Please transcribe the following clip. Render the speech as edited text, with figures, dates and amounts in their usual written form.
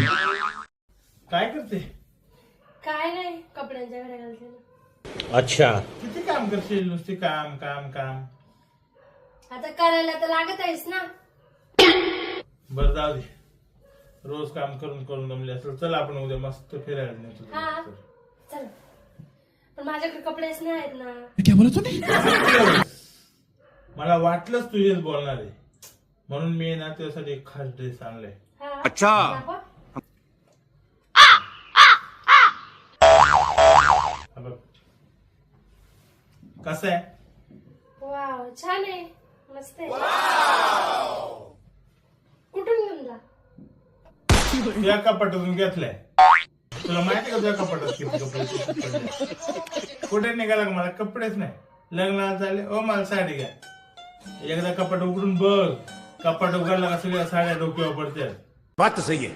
काय करते? काय नाही, कपड्यांच्या घड्या घालते. अच्छा, किती काम करशील? नुसती काम काम काम. आता करायला तर लागत आहेस ना. बरं जाऊ दे, रोज काम करून करून दमले असेल. चल आपण उद्या मस्त फिरायला नेतो तुला. हा चल, पण माझ्याकडे कपडेच नाही आहेत ना. मला वाटलंच तू हेच बोलणार आहे, म्हणून मी ना त्यासाठी एक खास ड्रेस आणलाय. हा, अच्छा. दाखवा. हा बघ. कसं आहे? वाव, छान आहे, मस्त आहे. कुठून घेऊन तुझ्या कपाटातून घेतलाय. तुला माहिती का तुझ्या कपाटात किती कपडे पडले? कुठे निघाला का? मला कपडेच नाही. लग्नाला चालले, ओ मला साडी घ्या. एकदा कपाट उघडून बघ, कपाट उघडला का सगळ्या साड्या डोक्यावर पडतात. बात तो सही है.